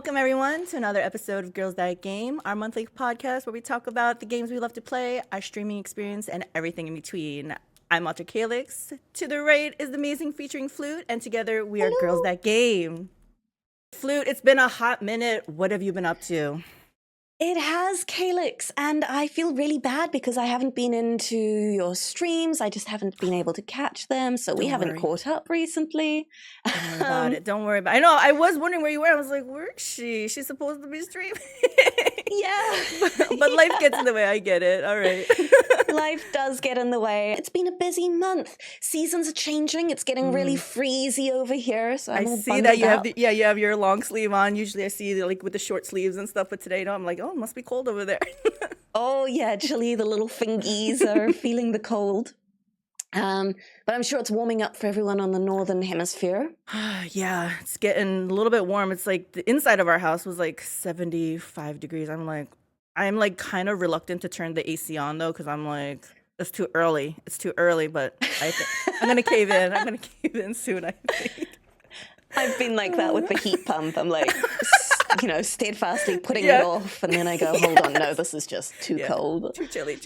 Welcome, everyone, to another episode of Girls That Game, our monthly podcast where we talk about the games we love to play, our streaming experience, and everything in between. I'm AlteredCalyx. To the right is the amazing featuringFlewt, and together we are Girls That Game. Flute, it's been a hot minute. What have you been up to? It has, Calyx, and I feel really bad because I haven't been into your streams. I just haven't been able to catch them, so we haven't caught up recently. Don't worry about it. Don't worry about it. I know, I was wondering where you were. I was like, where is she? She's supposed to be streaming. Yeah. But life gets in the way. I get it. All right. Life does get in the way. It's been a busy month. Seasons are changing. It's getting really freezy over here, so I'm all see that you have you have your long sleeve on. Usually I see like with the short sleeves and stuff, but today no, I'm like, oh, it must be cold over there. Oh yeah, chilly. The little fingies are feeling the cold. But I'm sure it's warming up for everyone on the northern hemisphere. Yeah, it's getting a little bit warm. It's like the inside of our house was like 75 degrees. I'm like kind of reluctant to turn the AC on though, because I'm like, it's too early. It's too early, but I think I'm gonna cave in. I'm gonna cave in soon, I think. I've been like that with the heat pump. I'm like, steadfastly putting it off, and then I go, hold on, no, this is just too cold. Too chilly.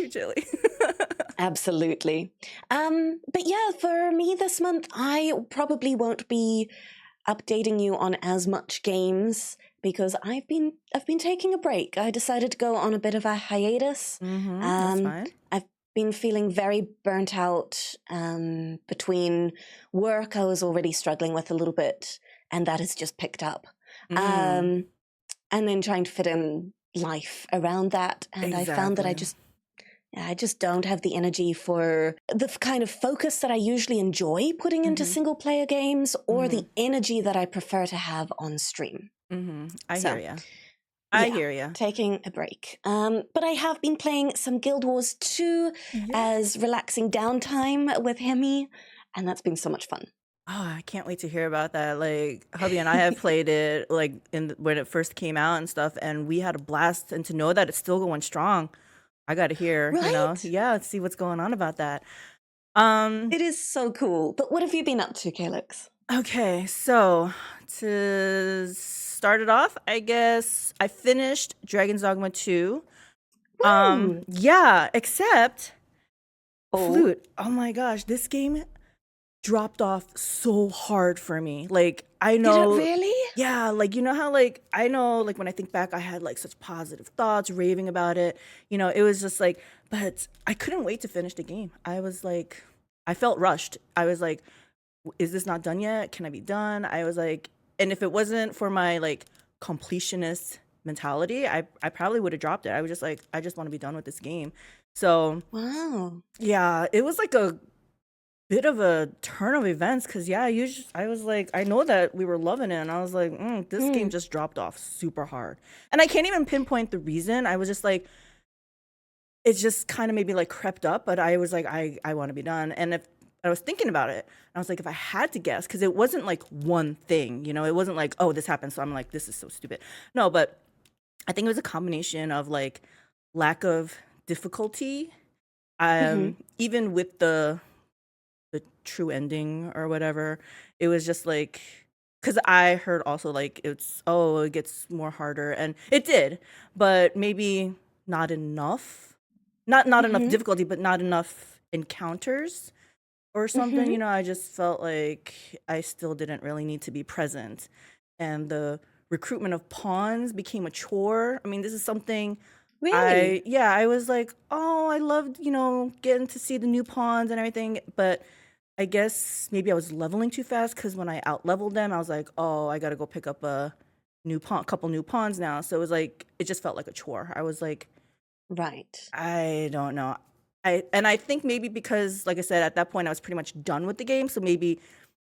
Absolutely. But yeah, for me this month, I probably won't be updating you on as much games because I've been taking a break. I decided to go on a bit of a hiatus. That's fine. I've been feeling very burnt out between work. I was already struggling with a little bit, and that has just picked up. And then trying to fit in life around that, and I found that I just don't have the energy for the kind of focus that I usually enjoy putting into single player games or the energy that I prefer to have on stream. I hear you. Taking a break. But I have been playing some Guild Wars 2 as relaxing downtime with Hemi, and that's been so much fun. Oh, I can't wait to hear about that. Like, hubby and I have played it like when it first came out and stuff, and we had a blast. And to know that it's still going strong, I got to hear, see what's going on about that. It is so cool. But what have you been up to, Calyx? Okay, so to start it off, I guess I finished Dragon's Dogma 2. Except Flute. Oh my gosh, this game dropped off so hard for me. Like, I know. Did it really? Yeah, like, you know how, like, I know, like, when I think back, I had, like, such positive thoughts, raving about it. You know, it was just, like, but I couldn't wait to finish the game. I was, like, I felt rushed. I was, like, is this not done yet? Can I be done? I was, like, and if it wasn't for my, like, completionist mentality, I probably would have dropped it. I was just, like, I just want to be done with this game. So, wow. Yeah, it was, like, a bit of a turn of events because I was like, I know that we were loving it, and I was like, this game just dropped off super hard, and I can't even pinpoint the reason. I was just like, it just kind of maybe like crept up, but I was like, I want to be done. And if I was thinking about it, I was like, if I had to guess, because it wasn't like one thing, it wasn't like, oh, this happened, so I'm like, this is so stupid. No, but I think it was a combination of like lack of difficulty, even with the true ending or whatever. It was just like, because I heard also like it gets more harder, and it did, but maybe not enough, not enough difficulty, but not enough encounters or something. I just felt like I still didn't really need to be present, and the recruitment of pawns became a chore. I mean, this is something Really? I was like, oh, I loved getting to see the new pawns and everything, but I guess maybe I was leveling too fast, because when I out-leveled them, I was like, oh, I got to go pick up a couple new pawns now. So it was like, it just felt like a chore. I was like, right. I don't know. I think maybe because, like I said, at that point, I was pretty much done with the game. So maybe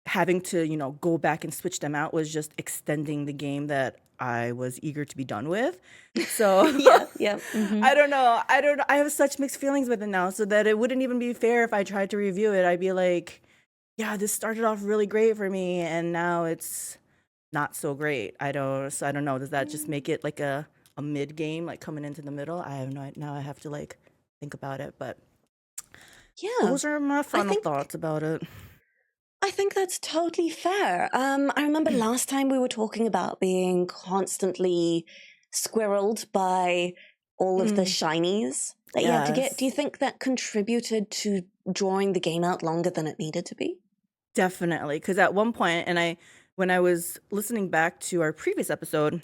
having to, go back and switch them out was just extending the game that I was eager to be done with. So yeah. I don't know. I have such mixed feelings with it now, so that it wouldn't even be fair if I tried to review it. I'd be like, yeah, this started off really great for me, and now it's not so great. I don't know. Does that just make it like a mid game, like coming into the middle? I have no. Now I have to like think about it. But yeah, those are my final thoughts about it. I think that's totally fair. I remember last time we were talking about being constantly squirreled by all of the Mm, shinies that you had to get. Do you yes, think that contributed to drawing the game out longer than it needed to be? definitely. Because at one point, when I was listening back to our previous episode,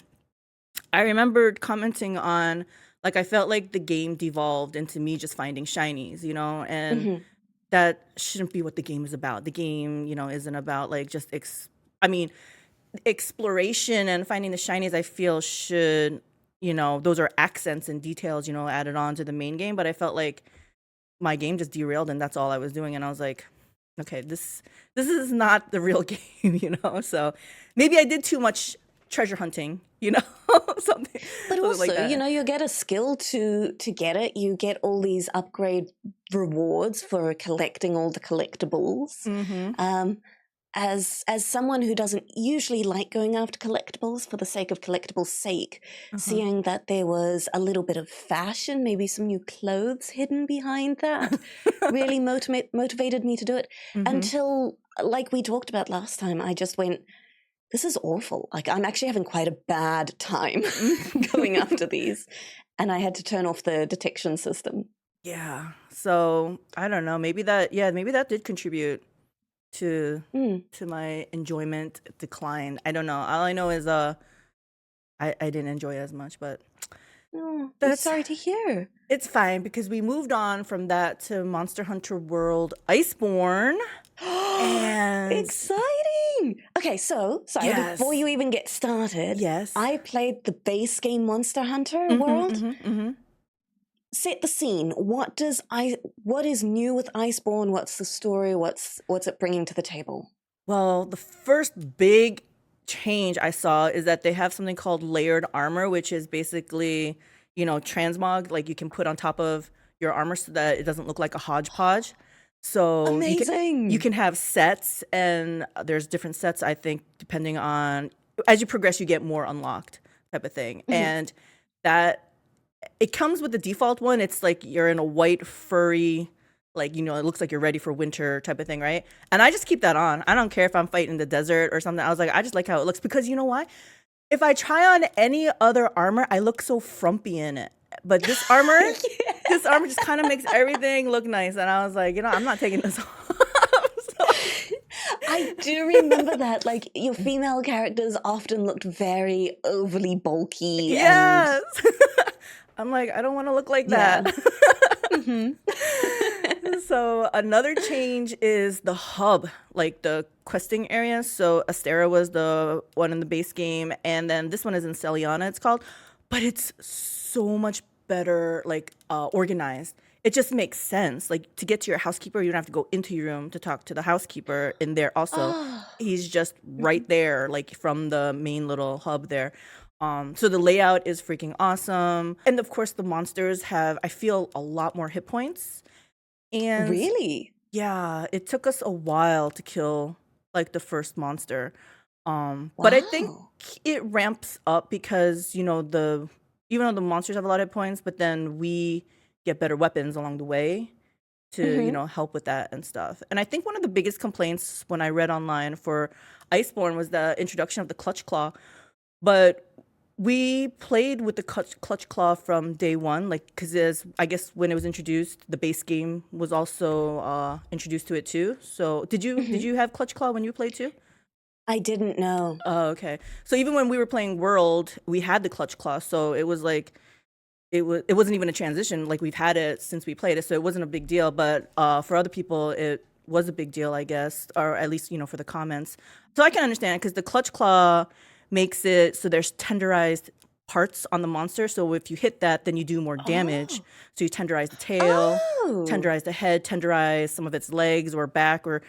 I remembered commenting on, like, I felt like the game devolved into me just finding shinies, and Hmm. that shouldn't be what the game is about. The game, isn't about like just I mean, exploration and finding the shinies. I feel should, those are accents and details, added on to the main game. But I felt like my game just derailed, and that's all I was doing. And I was like, okay, this is not the real game, So maybe I did too much treasure hunting, something But something like also, that. you get a skill to get it. You get all these upgrade rewards for collecting all the collectibles. Mm-hmm. Um, as someone who doesn't usually like going after collectibles for the sake of collectibles' sake, Uh-huh. seeing that there was a little bit of fashion, maybe some new clothes hidden behind that, really motivated me to do it. Mm-hmm. Until, like we talked about last time, I just went, this is awful. Like, I'm actually having quite a bad time going after these. And I had to turn off the detection system. Yeah. So I don't know. Maybe that did contribute to Mm. my enjoyment decline. I don't know. All I know is I didn't enjoy it as much, but Oh, I'm that's sorry to hear. it's fine because we moved on from that to Monster Hunter World Iceborne. And Exciting! Okay, so sorry, before yes. you even get started, Yes. I played the base game Monster Hunter Mm-hmm, World. mm-hmm, mm-hmm. Set the scene. What is new with Iceborne? What's the story? What's it bringing to the table? Well, the first big change I saw is that they have something called layered armor, which is basically, transmog, like you can put on top of your armor so that it doesn't look like a hodgepodge. So you Amazing. can have sets, and there's different sets, I think, depending on as you progress, you get more unlocked type of thing. Mhm. And that it comes with the default one. It's like you're in a white furry, like, it looks like you're ready for winter type of thing, right? And I just keep that on. I don't care if I'm fighting in the desert or something. I was like, I just like how it looks because you know why? If I try on any other armor, I look so frumpy in it. But this armor, Yeah. this armor just kind of makes everything look nice. And I was like, I'm not taking this off. I do remember that. Like, your female characters often looked very overly bulky and Yes. I'm like, I don't want to look like yeah. that. Hmm. So another change is the hub, like the questing area. So Astera was the one in the base game, and then this one is in Celiana, it's called, but it's so much better, like organized. It just makes sense. Like to get to your housekeeper, you don't have to go into your room to talk to the housekeeper in there. Also, Oh. he's just Mhm. right there, like from the main little hub there. So the layout is freaking awesome, and of course the monsters have, I feel, a lot more hit points. And Really? yeah, it took us a while to kill like the first monster. But I think Wow. it ramps up because, the even though the monsters have a lot of hit points, but then we get better weapons along the way to, Hmm. help with that and stuff. And I think one of the biggest complaints when I read online for Iceborne was the introduction of the clutch claw. But we played with the clutch claw from day one, like because I guess when it was introduced, the base game was also introduced to it too. So did Hmm. you have clutch claw when you played too? I didn't know. Oh, okay. So even when we were playing World, we had the clutch claw. So it was like it wasn't even a transition. Like we've had it since we played it, so it wasn't a big deal. But for other people, it was a big deal, I guess, or at least for the comments. So I can understand because the clutch claw makes it so there's tenderized parts on the monster. So if you hit that, then you do more damage. Oh. So you tenderize the tail, Oh. tenderize the head, tenderize some of its legs or back, or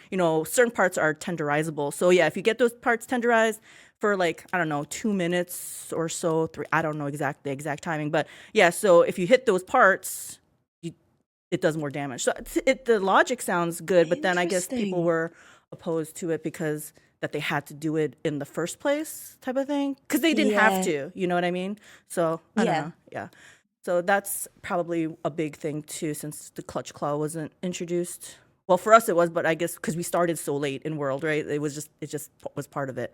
certain parts are tenderizable. So yeah, if you get those parts tenderized for like, I don't know, 2 minutes or so, three, I don't know the exact timing, but yeah, so if you hit those parts, you, it does more damage. So the logic sounds good, but then I guess people Interesting. were opposed to it because that they had to do it in the first place type of thing because they didn't have Yeah. to, you know what I mean? So I don't Yeah. know. Yeah. So that's probably a big thing too, since the clutch claw wasn't introduced Well, for us it was, but I guess because we started so late in World, right? It just was part of it.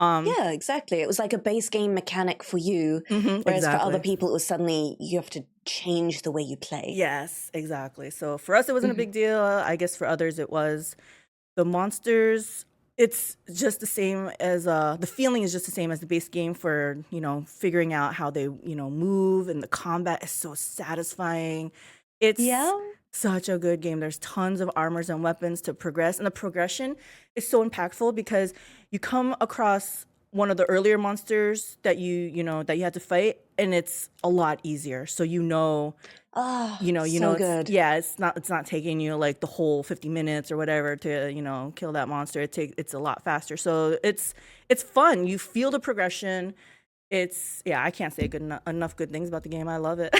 Yeah, exactly. It was like a base game mechanic for you, whereas for other Exactly. people, it was suddenly you have to change the way you play. Yes, exactly. So for us, it wasn't a Mhm. big deal. I guess for others, it was. The monsters, it's just the same as the feeling is just the same as the base game for, figuring out how they, move, and the combat is so satisfying. It's Yeah. such a good game. There's tons of armors and weapons to progress, and the progression is so impactful because you come across one of the earlier monsters that that you had to fight, and it's a lot easier. So Oh, so it's good. yeah, it's not taking you like the whole 50 minutes or whatever to, kill that monster. It's a lot faster. So it's fun. You feel the progression. Yeah, I can't say enough good things about the game. I love it.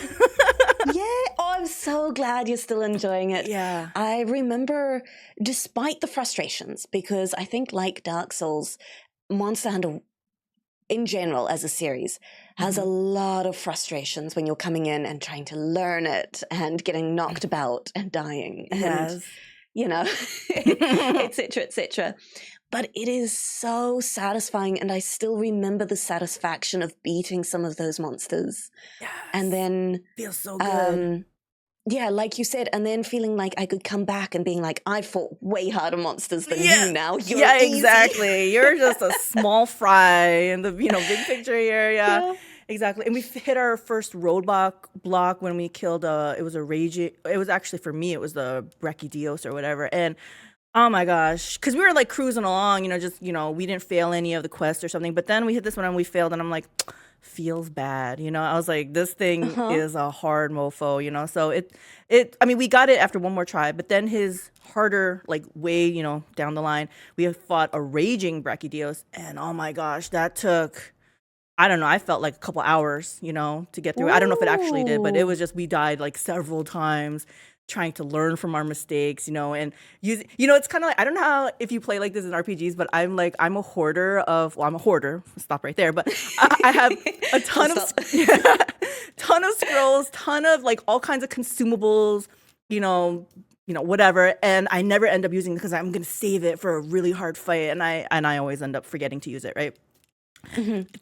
Yeah. Oh, I'm so glad you're still enjoying it. Yeah. I remember, despite the frustrations, because I think like Dark Souls, Monster Hunter in general as a series has a lot of frustrations when you're coming in and trying to learn it and getting knocked about and dying and Yes. etc etc. But it is so satisfying, and I still remember the satisfaction of beating some of those monsters. And Yes. then Feels so good. yeah, like you said, and then feeling like I could come back and being like, I fought way harder monsters than Yeah. you now. You're Yeah, easy. exactly. You're just a small fry in the, big picture here. Yeah. Yeah. Exactly. And we hit our first roadblock block when we killed it was a raging, it was actually, for me, it was the Brachydios or whatever. And oh my gosh, because we were like cruising along, just, we didn't fail any of the quests or something. But then we hit this one and we failed, and I'm like, feels bad. I was like, this thing Uh-huh. is a hard mofo. So I mean, we got it after one more try, but then his harder, like way, down the line, we have fought a raging Brachydios, and oh my gosh, that took, I don't know, I felt like a couple hours, to get through. I don't know if it actually did, but it Ooh. was just, we died like several times trying to learn from our mistakes, and use, it's kind of like, I don't know how, if you play like this in RPGs, but I'm a hoarder I'm a hoarder. Stop right there. But I have a ton of, ton of scrolls, ton of like all kinds of consumables, whatever. And I never end up using it because I'm going to save it for a really hard fight. And I always end up forgetting to use it. Right.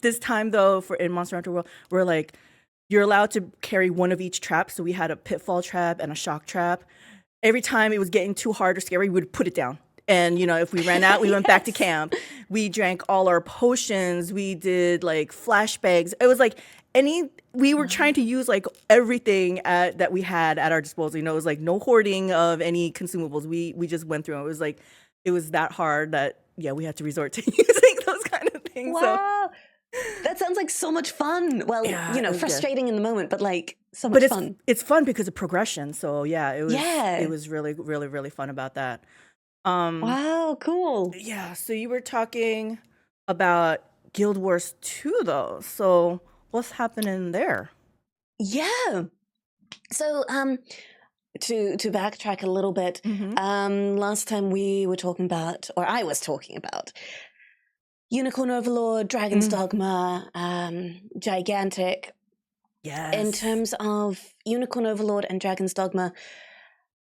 This time, though, in Monster Hunter World, we're like, you're allowed to carry one of each trap. So we had a pitfall trap and a shock trap. Every time it was getting too hard or scary, we would put it down. And, if we ran out, we went back to camp. We drank all our potions. We did like flashbangs. It was like we were trying to use like everything that we had at our disposal. It was like no hoarding of any consumables. We just went through. It was that hard that, yeah, we had to resort to using those kind of things. Wow. That sounds like so much fun. Well, Yeah, it was good. frustrating in the moment, but like so much But fun. it's fun because of progression. So yeah, Yeah. it was really, really, really fun about that. Wow, cool. Yeah, so you were talking about Guild Wars 2 though. So what's happening there? Yeah. So to backtrack a little bit, last time we were talking about, or I was talking about, Unicorn Overlord, Dragon's Dogma, Gigantic. Yes. In terms of Unicorn Overlord and Dragon's Dogma,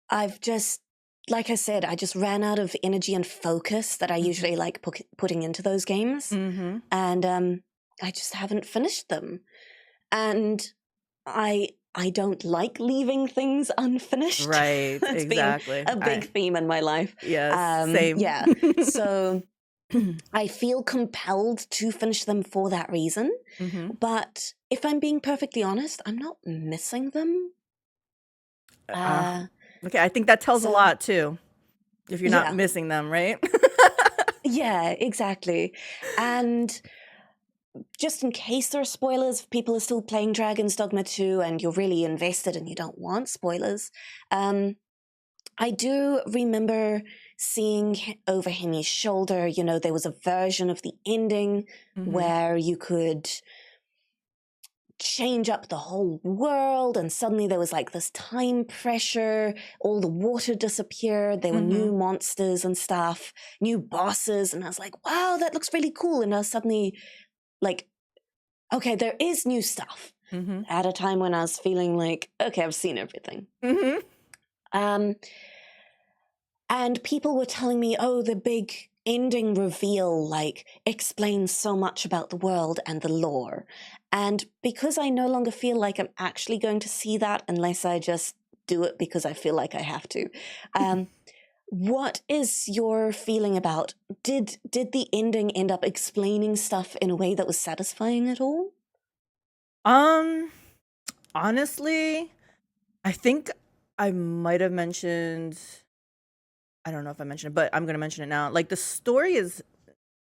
I've just, like I said, I just ran out of energy and focus that I usually like putting into those games. And I just haven't finished them. And I don't like leaving things unfinished. Right, That's exactly. been a big theme in my life. Yes, same. Yeah. So I feel compelled to finish them for that reason. But if I'm being perfectly honest, I'm not missing them. Okay, I think that tells a lot too. If you're not missing them, right? Yeah, exactly. And just in case there are spoilers, if people are still playing Dragon's Dogma 2 and you're really invested and you don't want spoilers, I do remember seeing over Hemi's shoulder, there was a version of the ending where you could change up the whole world, and suddenly there was like this time pressure, all the water disappeared, there were new monsters and stuff, new bosses, and I was like, wow, that looks really cool. And I was suddenly like, okay, there is new stuff at a time when I was feeling like, okay, I've seen everything. And people were telling me, oh, the big ending reveal, like, explains so much about the world and the lore. And because I no longer feel like I'm actually going to see that unless I just do it because I feel like I have to, what is your feeling about, did the ending end up explaining stuff in a way that was satisfying at all? Um, Honestly, I think I might have mentioned, I don't know if I mentioned it, but I'm gonna mention it now. Like the story is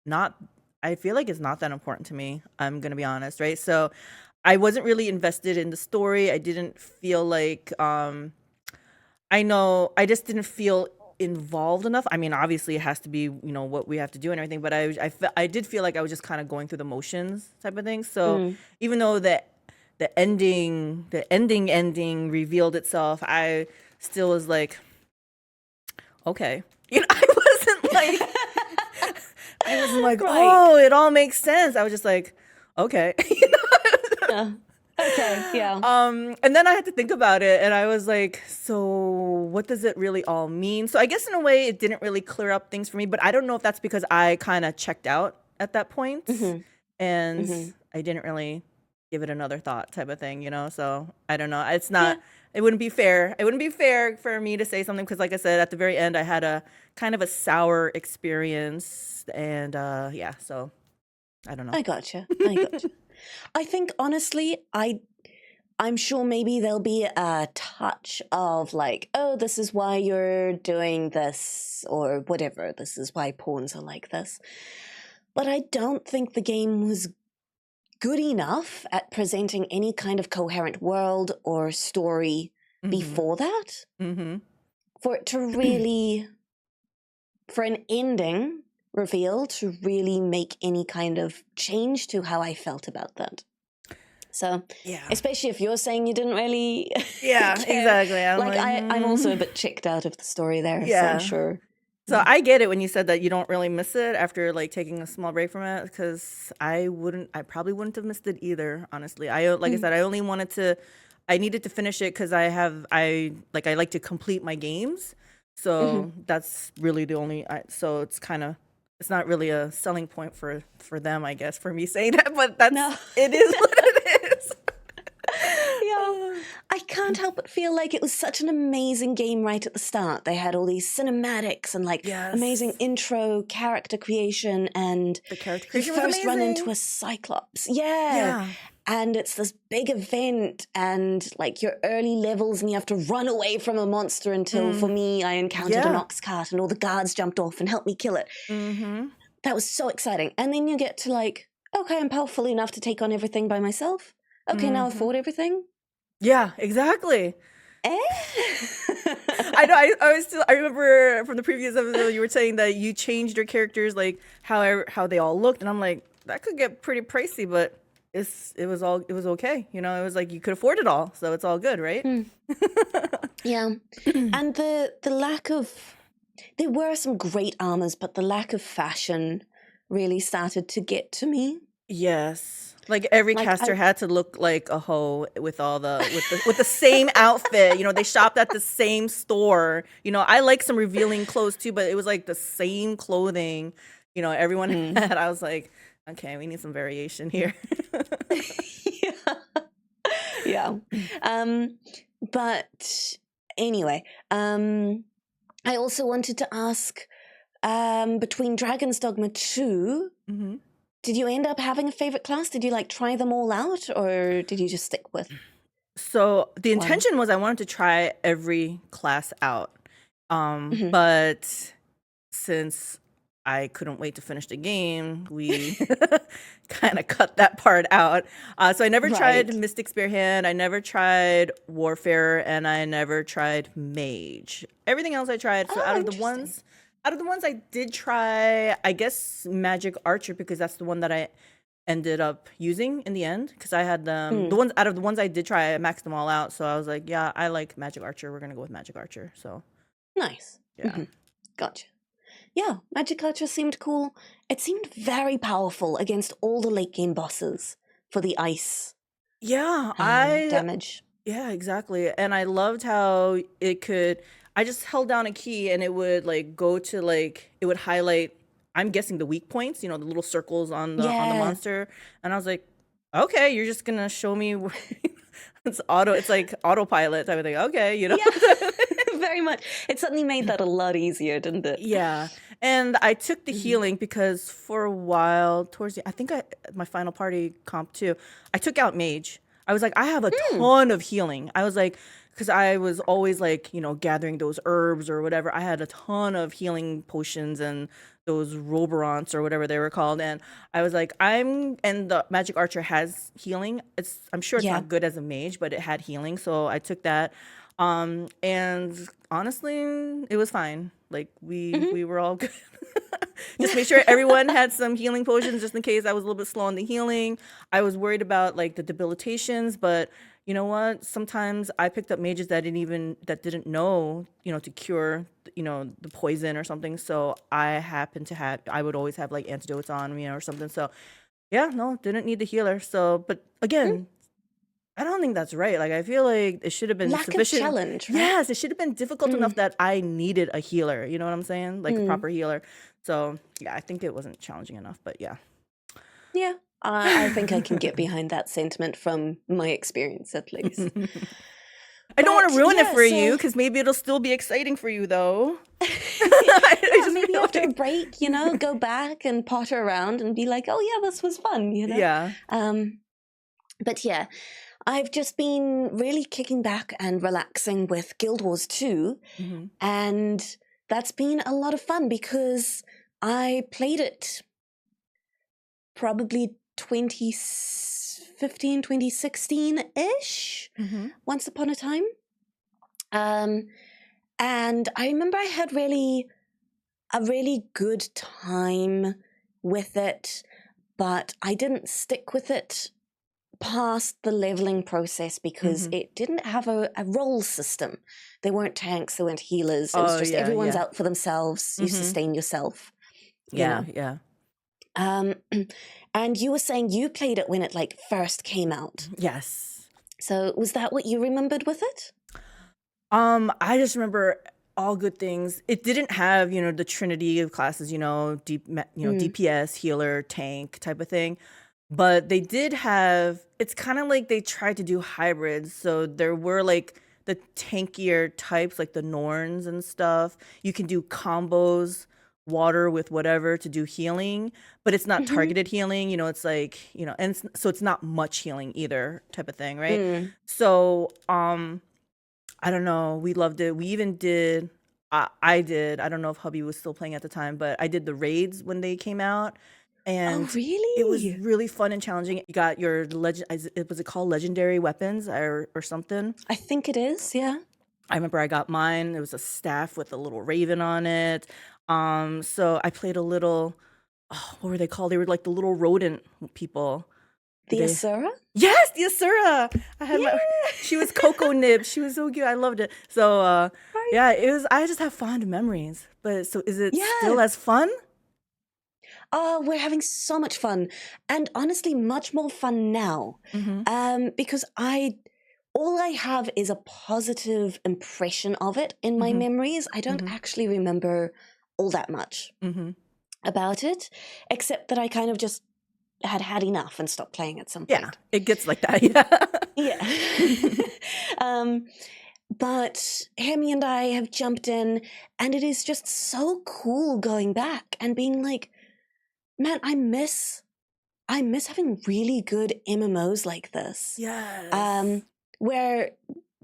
not, I feel like it's not that important to me. I'm gonna be honest, right? So I wasn't really invested in the story. I didn't feel like I know I just didn't feel involved enough. I mean, obviously it has to be, what we have to do and everything, but I did feel like I was just kind of going through the motions type of thing. So Mm. even though the ending revealed itself, I still was like, okay. I wasn't like, Right. oh, it all makes sense. I was just like, okay. Yeah. Okay, yeah. And then I had to think about it, and I was like, so what does it really all mean? So I guess in a way, it didn't really clear up things for me, but I don't know if that's because I kind of checked out at that point, Mm-hmm. and Mm-hmm. I didn't really give it another thought, type of thing. So I don't know. It's Yeah. not. It wouldn't be fair. It wouldn't be fair for me to say something because, like I said, at the very end, I had a kind of a sour experience, and yeah. So I don't know. I gotcha. I think honestly, I'm sure maybe there'll be a touch of like, oh, this is why you're doing this, or whatever. This is why pawns are like this. But I don't think the game was good enough at presenting any kind of coherent world or story Mm-hmm. before that Mm-hmm. for it to really, for an ending reveal to really make any kind of change to how I felt about that. So, Yeah. especially if you're saying you didn't really Yeah, care. exactly. I'm Like, I'm also a mm. bit checked out of the story there, so I'm Yeah. sure. So I get it when you said that you don't really miss it after like taking a small break from it, because I probably wouldn't have missed it either, honestly. Like I said, I needed to finish it because I like to complete my games. So that's really the only, so it's not really a selling point for them, I guess, for me saying that, but No. it is what it is. Yeah. I can't help but feel like it was such an amazing game right at the start. They had all these cinematics and like amazing Yes. intro character creation, and The character you creation was first run into amazing. a Cyclops. Yeah. Yeah. And it's this big event and like your early levels, and you have to run away from a monster until, for me, I encountered an Yeah. ox cart and all the guards jumped off and helped me kill it. Mm-hmm. That was so exciting. And then you get to like, okay, I'm powerful enough to take on everything by myself. Okay, now I've fought everything. Yeah, exactly. Eh? I know. I remember from the previous episode you were saying that you changed your characters, like how they all looked, and I'm like, that could get pretty pricey, but it was okay. It was like you could afford it all, so it's all good, right? Yeah. And the lack of, there were some great armors, but the lack of fashion really started to get to me. Yes. Like every Like, caster had to look like a hoe with the same outfit. They shopped at the same store. I like some revealing clothes too, but it was like the same clothing. Everyone had. I was like, okay, we need some variation here. Yeah. But anyway, I also wanted to ask, between Dragon's Dogma 2, did you end up having a favorite class? Did you like try them all out, or did you just stick with? So the intention was I wanted to try every class out. But since I couldn't wait to finish the game, we kind of cut that part out. So I never tried Mystic Spearhand, I never tried Warfare, and I never tried Mage. Everything else I tried. So out of the ones I did try, I guess Magic Archer, because that's the one that I ended up using in the end, because I had them. The ones out of the ones I did try, I maxed them all out. So I was like, yeah, I like Magic Archer. We're gonna go with Magic Archer. So nice. yeah. Gotcha. Yeah, Magic Archer seemed cool. It seemed very powerful against all the late game bosses for the ice. Yeah, damage. Yeah, exactly. And I loved how it could. I just held down a key and it would like go to like it would highlight, I'm guessing, the weak points, the little circles on the Yeah. monster. And I was like, okay, you're just gonna show me it's like autopilot type of thing. Okay, Yeah. Very much. It suddenly made that a lot easier, didn't it? Yeah. And I took the Mhm. healing because for a while, I think my final party comp too, I took out mage. I was like, I have a ton of healing. I was like, because I was always like, gathering those herbs or whatever. I had a ton of healing potions and those roborants or whatever they were called. And I was like, and the magic archer has healing. I'm sure it's Yeah. not good as a mage, but it had healing. So I took that. And honestly, it was fine. Like we were all good. Just make sure everyone had some healing potions just in case I was a little bit slow on the healing. I was worried about like the debilitations, but you know what? Sometimes I picked up mages that didn't know, to cure, the poison or something. So I would always have like antidotes on me or something. So yeah, no, didn't need the healer. So, but again, I don't think that's right. Like, I feel like it should have been Lack of sufficient. challenge, right? Yes, it should have been difficult enough that I needed a healer. You know what I'm saying? Like a proper healer. So, yeah, I think it wasn't challenging enough, but yeah. Yeah. I think I can get behind that sentiment from my experience, at least. I don't want But, to ruin it yeah, for so- you because maybe it'll still be exciting for you, though. Yeah, maybe after a break, go back and potter around and be like, oh yeah, this was fun, Yeah. But yeah, I've just been really kicking back and relaxing with Guild Wars 2, and that's been a lot of fun because I played it probably 2015, 2016-ish, once upon a time. And I remember I had a really good time with it, but I didn't stick with it past the leveling process because it didn't have a role system. There weren't tanks, there weren't healers. It was just everyone's out for themselves. You sustain yourself. Yeah. And you were saying you played it when it like first came out. Yes. So was that what you remembered with it? I just remember all good things. It didn't have, the trinity of classes, DPS, healer, tank type of thing. But they did have, it's kind of like they tried to do hybrids. So there were like the tankier types, like the Norns and stuff. You can do combos, water with whatever to do healing, but it's not targeted healing. It's like, and so it's not much healing either type of thing, right? So, I don't know. We loved it. We even did, I did, I don't know if hubby was still playing at the time, but I did the raids when they came out. And really? it was really fun and challenging. You got your was it called legendary weapons or something? I think it is, yeah. I remember I got mine. It was a staff with a little raven on it. So I played a little, what were they called? They were like the little rodent people. The Asura? Yes, the Asura. She was Coco Nib. She was so cute. I loved it. So yeah, it was. I just have fond memories. But so is it still as fun? Oh, we're having so much fun, and honestly, much more fun now. Because all I have is a positive impression of it in my memories. I don't actually remember all that much about it, except that I kind of just had enough and stopped playing at some point. Yeah, it gets like that. Yeah. Yeah. But Hemi and I have jumped in, and it is just so cool going back and being like, man, I miss having really good MMOs like this. Yes. Where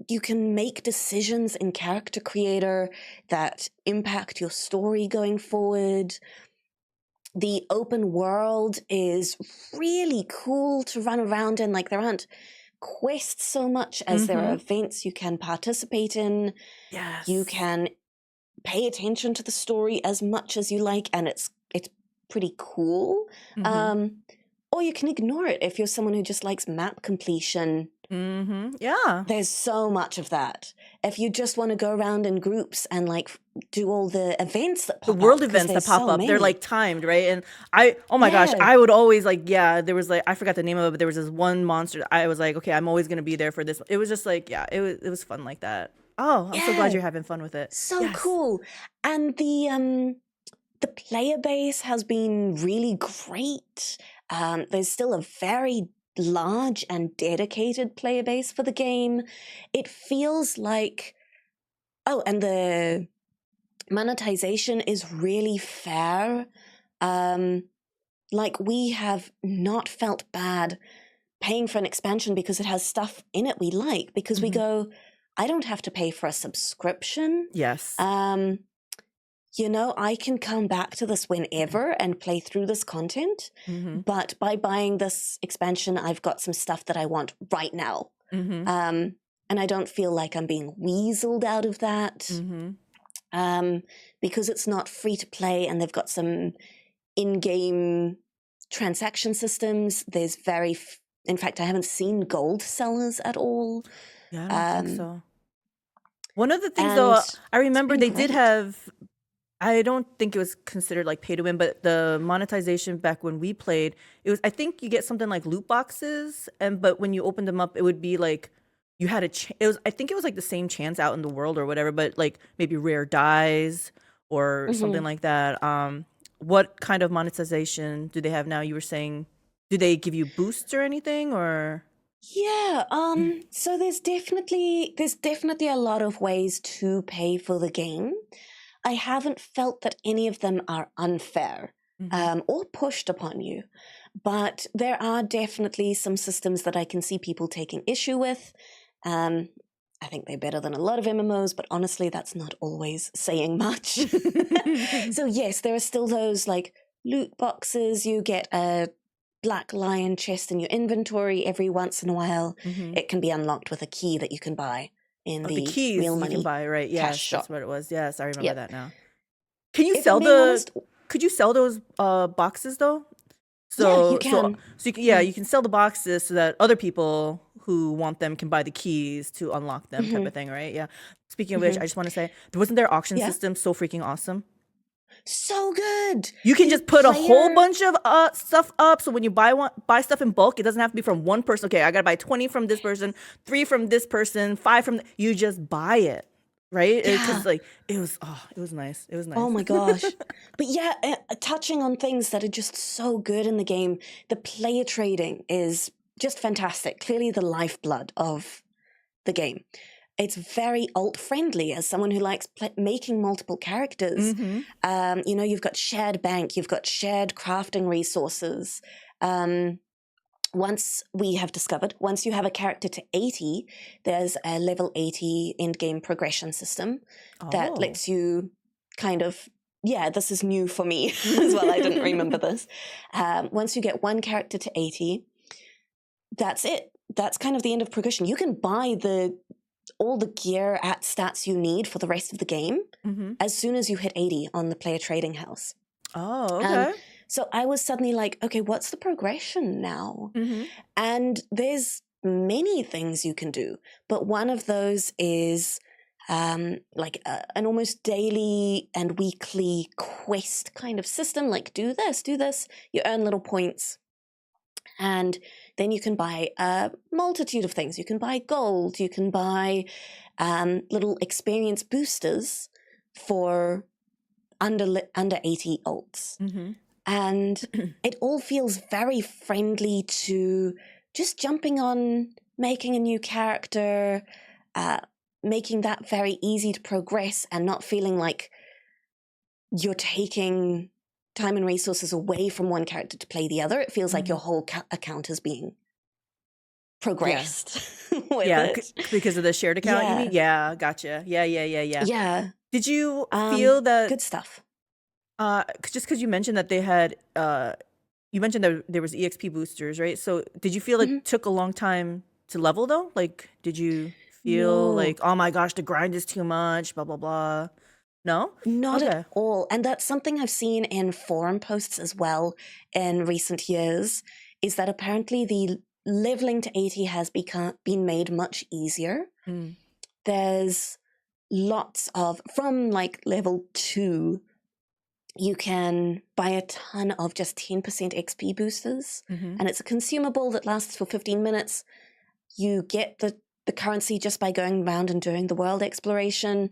you can make decisions in Character Creator that impact your story going forward. The open world is really cool to run around in. Like, there aren't quests so much as there are events you can participate in. Yes. You can pay attention to the story as much as you like, and it's pretty cool. Or you can ignore it if you're someone who just likes map completion. Yeah. There's so much of that. If you just want to go around in groups and like do all the events that pop up. The world events that pop up, they're like timed, right? And oh my gosh, I would always like, there was like, I forgot the name of it, but there was this one monster. I was like, okay, I'm always going to be there for this. It was just like, it was fun like that. Oh, I'm so glad Yeah, you're having fun with it. so Yes. cool. And the player base has been really great. There's still a very large and dedicated player base for the game. It feels like, oh, and the monetization is really fair. Like, we have not felt bad paying for an expansion because it has stuff in it we like, because we Mhm. go, I don't have to pay for a subscription. Yes. I can come back to this whenever and play through this content, Mhm. but by buying this expansion, I've got some stuff that I want right now. Mhm. And I don't feel like I'm being weaseled out of that, Mhm. because it's not free to play and they've got some in-game transaction systems. There's in fact, I haven't seen gold sellers at all. Yeah, I don't think Um, so. One of the things though, and I it's remember been they did great. have, I don't think it was considered like pay to win, but the monetization back when we played, it was, I think you get something like loot boxes, but when you opened them up, it would be like you had it was, I think it was like the same chance out in the world or whatever, but like maybe rare dies or something Mhm. like that. What kind of monetization do they have now? You were saying, do they give you boosts or anything or? Yeah, so there's definitely a lot of ways to pay for the game. I haven't felt that any of them are unfair, Mhm. or pushed upon you, but there are definitely some systems that I can see people taking issue with. Um, I think they're better than a lot of MMOs, but honestly, that's not always saying much. So yes, there are still those like loot boxes. You get a black lion chest in your inventory every once in a while. Mhm. It can be unlocked with a key that you can buy in Oh, the the real keys you can money buy, right? cash Yes, that's shop. what it was. Yes, I remember Yep. that now. Can you If I'm sell being the? honest, Could you sell those boxes though? yeah, you So can. you can, yeah, you can sell the boxes so that other people who want them can buy the keys to unlock them, type Hmm. of thing, right? Yeah. Speaking of which, Hmm. I just want to say, wasn't their auction Yeah. system so freaking awesome? So good. You can The just put a whole player, bunch of stuff up. So when you buy stuff in bulk, it doesn't have to be from one person. Okay, I gotta buy 20 from this person, 3 from this person, 5 from. You just buy it, right? yeah. Because like it was nice. It was Oh nice. my gosh. But yeah, touching on things that are just so good in the game, the player trading is just fantastic. Clearly the lifeblood of the game. It's very alt friendly as someone who likes making multiple characters. Mm-hmm. You've got shared bank, you've got shared crafting resources. Once you have a character to 80, there's a level 80 end game progression system that Oh. lets you kind of, yeah, this is new for me as well. I didn't remember this. Once you get one character to 80, that's it. That's kind of the end of progression. You can buy all the gear at stats you need for the rest of the game Mm-hmm. as soon as you hit 80 on the player trading house. Oh, Um, okay. so I was suddenly like, okay, what's the progression now? Mm-hmm. And there's many things you can do, but one of those is like an almost daily and weekly quest kind of system. Like, do this, you earn little points. And then you can buy a multitude of things. You can buy gold, you can buy little experience boosters for under 80 alts. Mm-hmm. And it all feels very friendly to just jumping on, making a new character, making that very easy to progress and not feeling like you're taking time and resources away from one character to play the other. It feels like Mm-hmm. your whole account is being Yeah. progressed with Yeah, it. because of the shared account, you mean? Yeah. Yeah, gotcha. Yeah. Yeah. Did you feel that Good stuff. just because you mentioned that they had you mentioned that there was EXP boosters, right? So did you feel like Mhm. it took a long time to level though? Like did you feel No. like, oh my gosh, the grind is too much, blah blah blah? No? Not at Okay. all. And that's something I've seen in forum posts as well in recent years, is that apparently the leveling to 80 has been made much easier. Mm. There's lots of, from like level 2, you can buy a ton of just 10% XP boosters, Mm-hmm. and it's a consumable that lasts for 15 minutes. You get the the currency just by going around and doing the world exploration.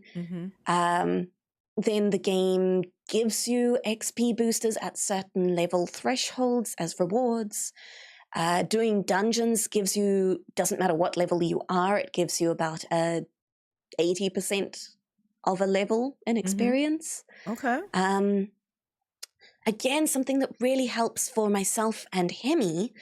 Then the game gives you XP boosters at certain level thresholds as rewards. Doing dungeons gives you, doesn't matter what level you are, it gives you about 80% of a level in experience. Okay. Again, something that really helps for myself and Hemi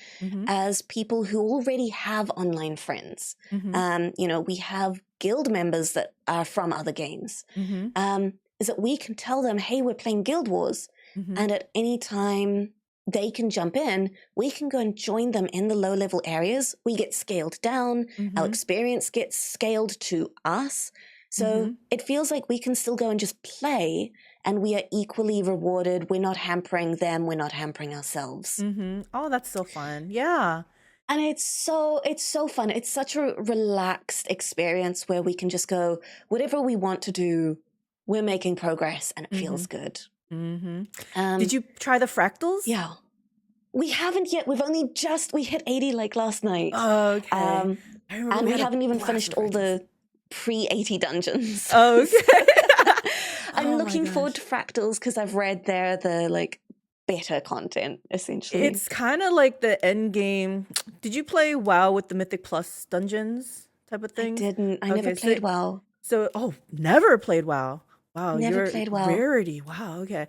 as people who already have online friends. You know, we have guild members that are from other games. Is that we can tell them, hey, we're playing Guild Wars. And at any time they can jump in, we can go and join them in the low-level areas. We get scaled down. Our experience gets scaled to us. So it feels like we can still go and just play, and we are equally rewarded. We're not hampering them. We're not hampering ourselves. Oh, that's so fun. Yeah. And it's so fun. It's such a relaxed experience where we can just go, whatever we want to do, we're making progress, and it feels good. Did you try the fractals? Yeah. We haven't yet. We hit 80 like last night. Oh, okay. And we haven't even finished all the pre-80 dungeons. Oh, okay. I'm looking forward to fractals because I've read they're the like better content, essentially. It's kind of like the end game. Did you play WoW with the Mythic Plus dungeons type of thing? I didn't. I never played WoW. So, never played WoW. Wow, Never you're played WoW. rarity. Wow, okay.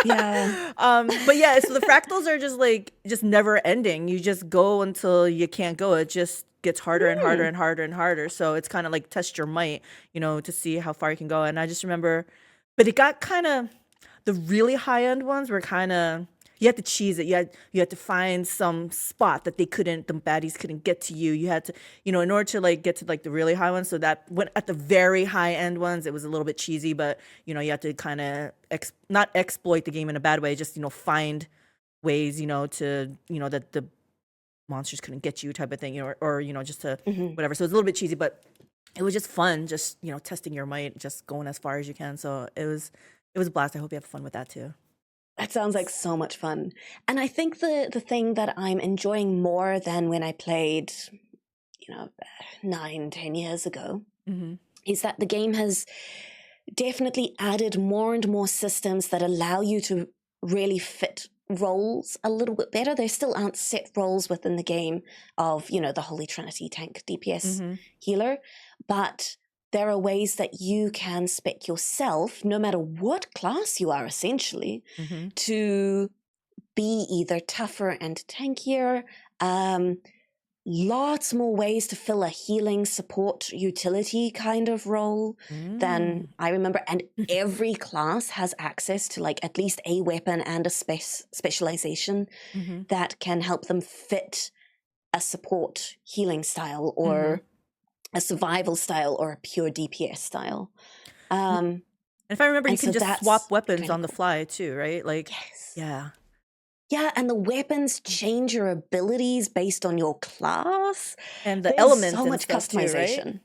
Yeah. But yeah, so the fractals are just never ending. You just go until you can't go. It just gets harder and harder and harder and harder. So it's kind of like test your might, you know, to see how far you can go. And I just remember, but it got kind of, the really high end ones were kind of, you had to cheese it. You had to find some spot that the baddies couldn't get to you. You had to, you know, in order to like get to like the really high ones. So that when at the very high end ones, it was a little bit cheesy, but you know, you had to kind of not exploit the game in a bad way, just, you know, find ways, you know, to, you know, that the monsters couldn't get you type of thing, you know, or you know, just to whatever. So it was a little bit cheesy, but it was just fun, just, you know, testing your might, just going as far as you can. So it was a blast. I hope you have fun with that too. That sounds like so much fun. And I think the thing that I'm enjoying more than when I played, you know, 9-10 years ago is that the game has definitely added more and more systems that allow you to really fit roles a little bit better. There still aren't set roles within the game of, you know, the Holy Trinity, tank, DPS, healer, but there are ways that you can spec yourself, no matter what class you are, essentially, to be either tougher and tankier. Lots more ways to fill a healing support utility kind of role than I remember. And every class has access to like at least a weapon and a specialization that can help them fit a support healing style or a survival style or a pure DPS style. And if I remember, you can just swap weapons on the fly too, right? Like, yes. Yeah, and the weapons change your abilities based on your class. And the elements so and much stuff customization. Too, right?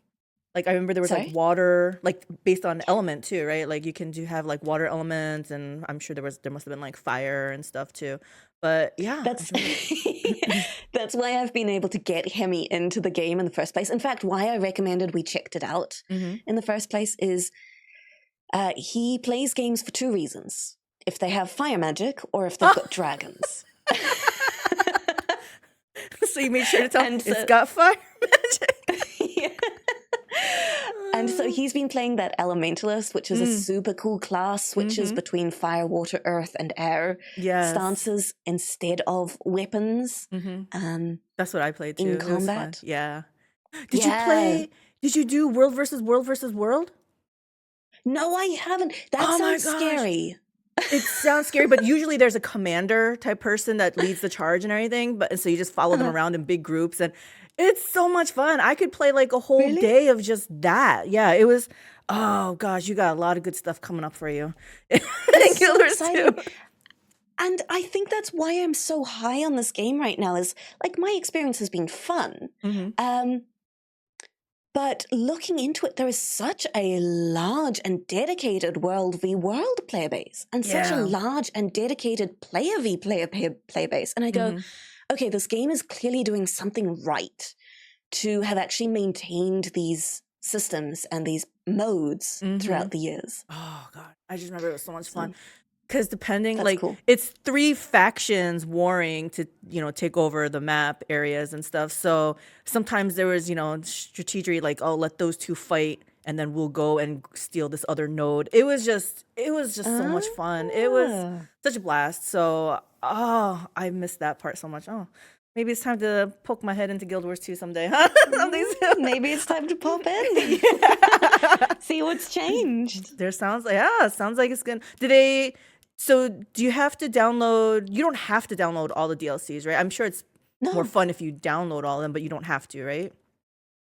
Like I remember there was like water, like based on element too, right? Like you can have like water elements, and I'm sure there must have been like fire and stuff too. But yeah, that's why I've been able to get Hemi into the game in the first place. In fact, why I recommended we checked it out in the first place is he plays games for two reasons: if they have fire magic or if they've got dragons. So you made sure to tell him it's got fire magic. Yeah. And so he's been playing that Elementalist, which is a super cool class, switches between fire, water, earth, and air stances instead of weapons. That's what I played too. In combat. Yeah. Did you do world versus world versus world? No, I haven't. That sounds scary. It sounds scary, but usually there's a commander type person that leads the charge and everything. But so you just follow them around in big groups, and it's so much fun. I could play like a whole day of just that. Yeah, it was. Oh gosh, you got a lot of good stuff coming up for you. That's so exciting. And I think that's why I'm so high on this game right now. Is like my experience has been fun. But looking into it, there is such a large and dedicated world v world player base, and such a large and dedicated player v player base. And I go, okay, this game is clearly doing something right, to have actually maintained these systems and these modes throughout the years. Oh god, I just remember it was so much fun. So Because depending, that's like, cool. it's 3 factions warring to, take over the map areas and stuff. So sometimes there was, strategy like, oh, let those two fight, and then we'll go and steal this other node. It was just so much fun. It was Ah. such a blast. So, oh, I missed that part so much. Oh, maybe it's time to poke my head into Guild Wars 2 someday, huh? Something soon. Maybe it's time to pop in. Yeah. See what's changed. Sounds like it's gonna. So do you have to download? You don't have to download all the DLCs, right? I'm sure it's more No. fun if you download all of them, but you don't have to, right?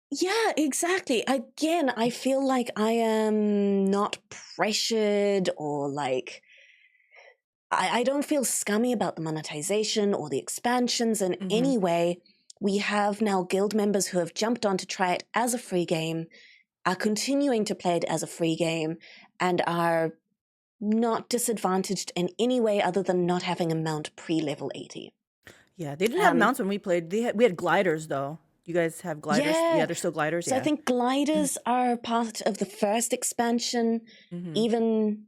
Yeah, exactly. Again, I feel like I am not pressured or like I don't feel scummy about the monetization or the expansions in any way. We have now guild members who have jumped on to try it as a free game, are continuing to play it as a free game, and are not disadvantaged in any way other than not having a mount pre-level 80. Yeah, they didn't have mounts when we played. We had gliders though. You guys have gliders? Yeah. Yeah, they're still gliders. So I think gliders are part of the first expansion. Even,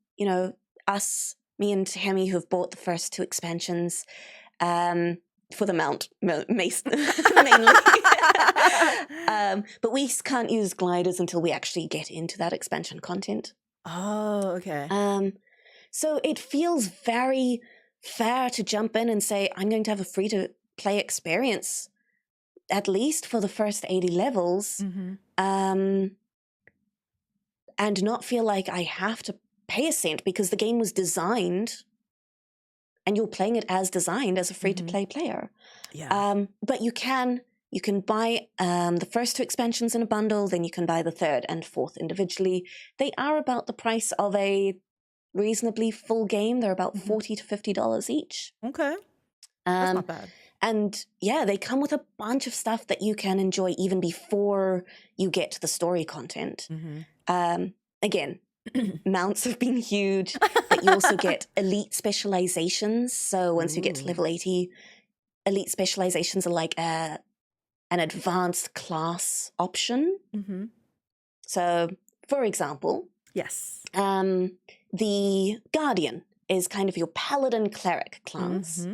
us, me and Hemi, who have bought the first 2 expansions for the mount, mace mainly. But we can't use gliders until we actually get into that expansion content. Oh, okay. So it feels very fair to jump in and say, I'm going to have a free-to-play experience, at least for the first 80 levels, and not feel like I have to pay a cent because the game was designed and you're playing it as designed as a free-to-play player. Yeah. But you can buy the first 2 expansions in a bundle, then you can buy the 3rd and 4th individually. They are about the price of a reasonably full game. They're about $40 to $50 each. Okay. That's not bad. And yeah, they come with a bunch of stuff that you can enjoy even before you get to the story content. Again, mounts have been huge, but you also get elite specializations. So once you get to level 80, elite specializations are like an advanced class option. So, for example, yes, the Guardian is kind of your paladin cleric class.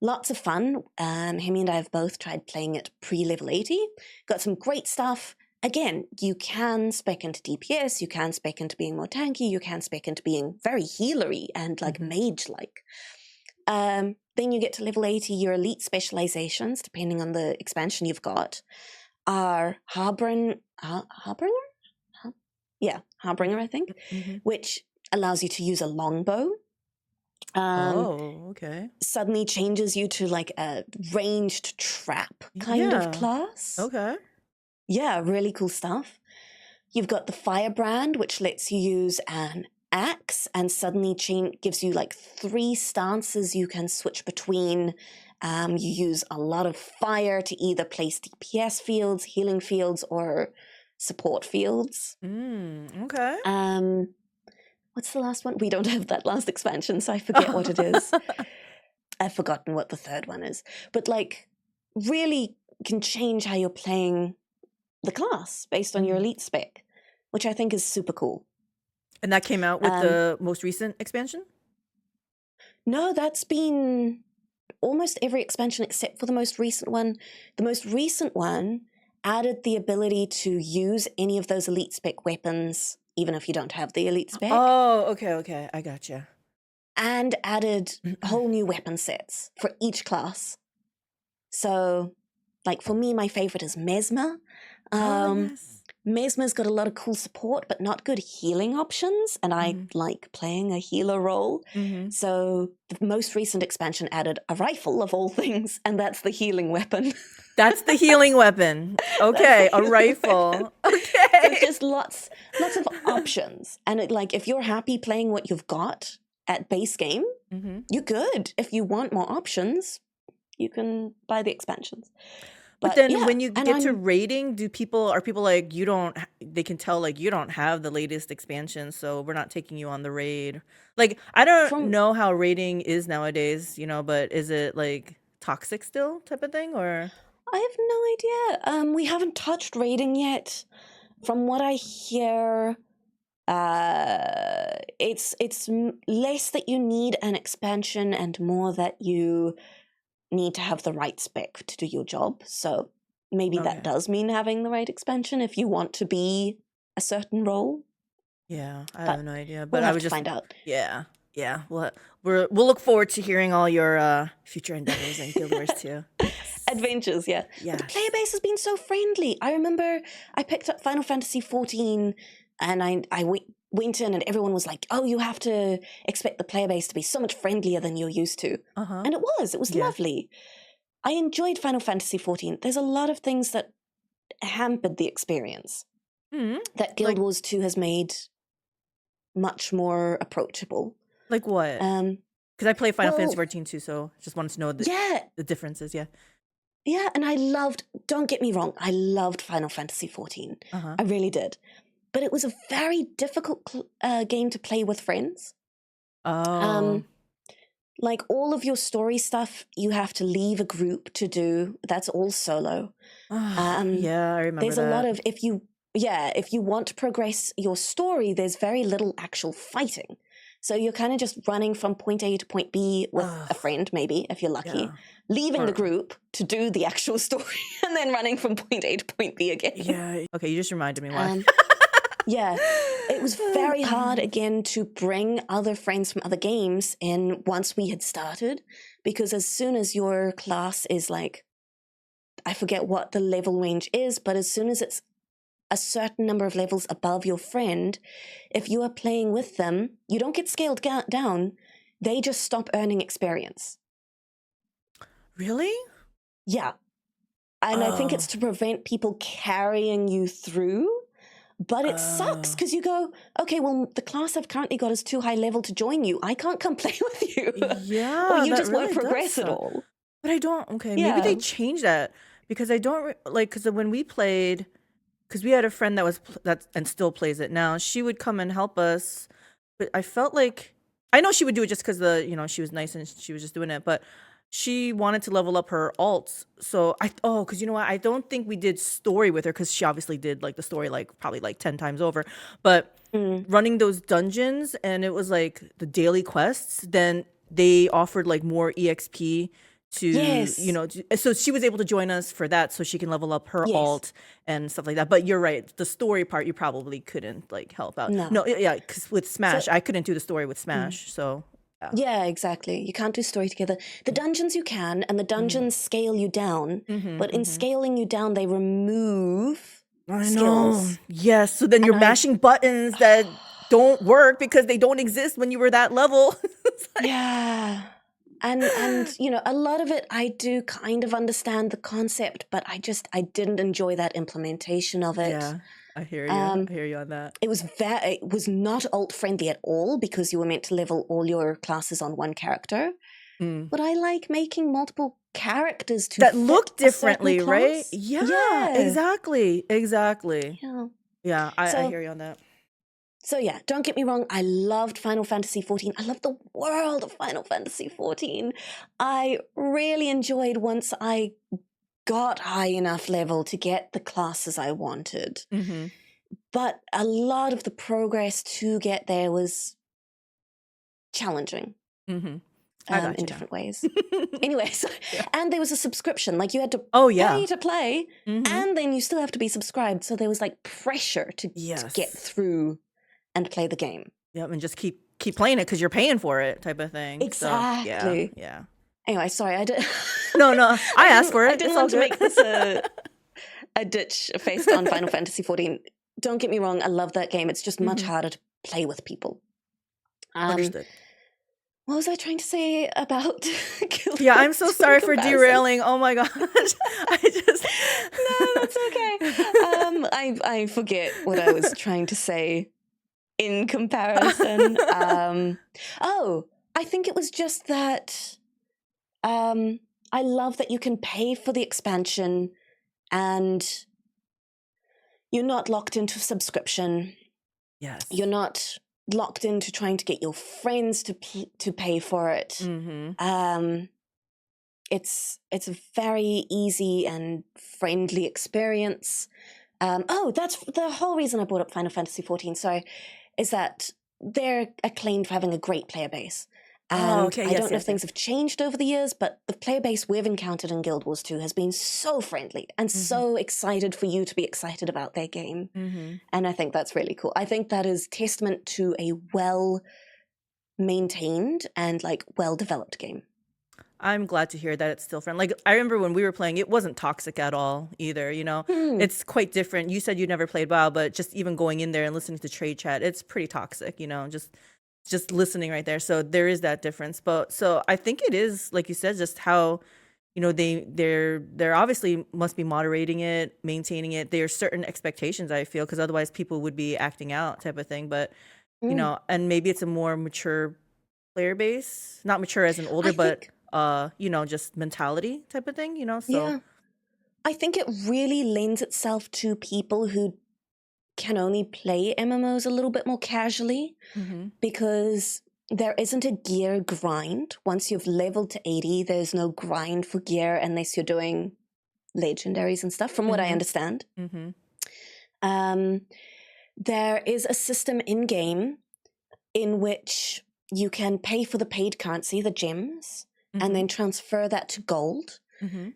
Lots of fun. Hemi and I have both tried playing it pre-level 80. Got some great stuff. Again, you can spec into DPS, you can spec into being more tanky, you can spec into being very healery and like mage-like. Then you get to level 80, your elite specializations, depending on the expansion you've got, are Harbringer, I think, which allows you to use a longbow. Okay. Suddenly changes you to like a ranged trap kind of class. Okay. Yeah, really cool stuff. You've got the Firebrand, which lets you use an axe and suddenly gives you like 3 stances you can switch between. You use a lot of fire to either place DPS fields, healing fields, or support fields. Okay. What's the last one? We don't have that last expansion, so I forget what it is. I've forgotten what the 3rd one is. But like, really can change how you're playing the class based on your elite spec, which I think is super cool. And that came out with the most recent expansion? No, that's been almost every expansion except for the most recent one. The most recent one added the ability to use any of those elite spec weapons, even if you don't have the elite spec. Oh, okay. I gotcha. And added whole new weapon sets for each class. So, like for me, my favorite is Mesmer. Yes. Mesmer's got a lot of cool support, but not good healing options, and I like playing a healer role. So the most recent expansion added a rifle of all things, and that's the healing weapon. That's the healing weapon. Okay, a rifle. Okay. There's just lots of options, and if you're happy playing what you've got at base game, you're good. If you want more options, you can buy the expansions. But then when you get to raiding, are people like, they can tell like you don't have the latest expansion, so we're not taking you on the raid. Like, I don't know how raiding is nowadays, but is it like toxic still type of thing, or? I have no idea. We haven't touched raiding yet. From what I hear, it's less that you need an expansion and more that you need to have the right spec to do your job. So maybe that does mean having the right expansion if you want to be a certain role. Yeah, I But have no idea. we'll But I have was to just find out. yeah, yeah. We'll look forward to hearing all your future endeavors and Guild Wars too. Yes. Adventures, yeah. But the player base has been so friendly. I remember I picked up Final Fantasy XIV and I went in and everyone was like, oh, you have to expect the player base to be so much friendlier than you're used to. Uh-huh. And it was Yeah. lovely. I enjoyed Final Fantasy XIV. There's a lot of things that hampered the experience that Guild Like Wars 2 has made much more approachable. like what? Because I play Final Fantasy XIV too, so just wanted to know the differences. Yeah. Yeah, and don't get me wrong, I loved Final Fantasy XIV. Uh-huh. I really did. But it was a very difficult game to play with friends. Oh. Like all of your story stuff, you have to leave a group to do. That's all solo. Yeah, I remember there's that. a lot of, if you want to progress your story, there's very little actual fighting. So you're kind of just running from point A to point B with a friend, maybe, if you're lucky, leaving the group to do the actual story, and then running from point A to point B again. Yeah. Okay, you just reminded me why. Yeah. It was very hard, again, to bring other friends from other games in once we had started, because as soon as your class is like, I forget what the level range is, but as soon as it's a certain number of levels above your friend, if you are playing with them, you don't get scaled down. They just stop earning experience. Really? Yeah. And I think it's to prevent people carrying you through. But it sucks because you go, okay, well, the class I've currently got is too high level to join you. I can't come play with you. Yeah. Or you just really won't progress at all. But I don't, maybe they changed that because I don't, because when we played, because we had a friend that and still plays it now, she would come and help us. But I felt like, I know she would do it just because she was nice and she was just doing it, but she wanted to level up her alts. So because you know what? I don't think we did story with her because she obviously did like the story probably 10 times over. But running those dungeons and it was like the daily quests, then they offered like more EXP to, so she was able to join us for that so she can level up her alt and stuff like that. But you're right. The story part, you probably couldn't help out. No, yeah, because with Smash, I couldn't do the story with Smash. So yeah, exactly. You can't do story together. The dungeons you can, and the dungeons scale you down. But in scaling you down, they remove skills. Yes. So then you're mashing buttons that don't work because they don't exist when you were that level. Yeah. And a lot of it, I do kind of understand the concept, but I didn't enjoy that implementation of it. Yeah. I hear you. I hear you on that. It was not alt friendly at all because you were meant to level all your classes on one character. But I like making multiple characters that look differently, right? Yeah, exactly. Yeah, I hear you on that. So yeah, don't get me wrong, I loved Final Fantasy XIV. I loved the world of Final Fantasy XIV. I really enjoyed once I got high enough level to get the classes I wanted. But a lot of the progress to get there was challenging in different ways. Anyways, and there was a subscription. Like you had to pay to play, and then you still have to be subscribed. So there was pressure to get through and play the game. Yep, and just keep playing it because you're paying for it type of thing. Exactly. So, yeah. Anyway, sorry, I did. No, I asked for it. I didn't want to make this a ditch based on Final Fantasy XIV. Don't get me wrong, I love that game. It's just much harder to play with people. Understood. What was I trying to say about Guild Yeah, I'm so sorry for derailing. Oh my gosh. No, that's okay. I forget what I was trying to say in comparison. I think it was just that I love that you can pay for the expansion and you're not locked into subscription. Yes. You're not locked into trying to get your friends to pay for it. it's a very easy and friendly experience. That's the whole reason I brought up Final Fantasy XIV. Sorry, is that they're acclaimed for having a great player base. Oh, And okay. I Yes, don't know if yes, things yes. have changed over the years, but the player base we've encountered in Guild Wars 2 has been so friendly and so excited for you to be excited about their game. And I think that's really cool. I think that is testament to a well-maintained and like well-developed game. I'm glad to hear that it's still friendly. Like I remember when we were playing, it wasn't toxic at all either. It's quite different. You said you never played WoW, but just even going in there and listening to trade chat, it's pretty toxic. Just listening right there. So there is that difference. But so I think it is like you said, just how they're obviously must be moderating it, maintaining it. There are certain expectations I feel because otherwise people would be acting out type of thing. But and maybe it's a more mature player base, not mature as an older, I but think, just mentality type of thing, so yeah, I think it really lends itself to people who can only play MMOs a little bit more casually because there isn't a gear grind. Once you've leveled to 80, there's no grind for gear unless you're doing legendaries and stuff, from what I understand. There is a system in-game in which you can pay for the paid currency, the gems, and then transfer that to gold.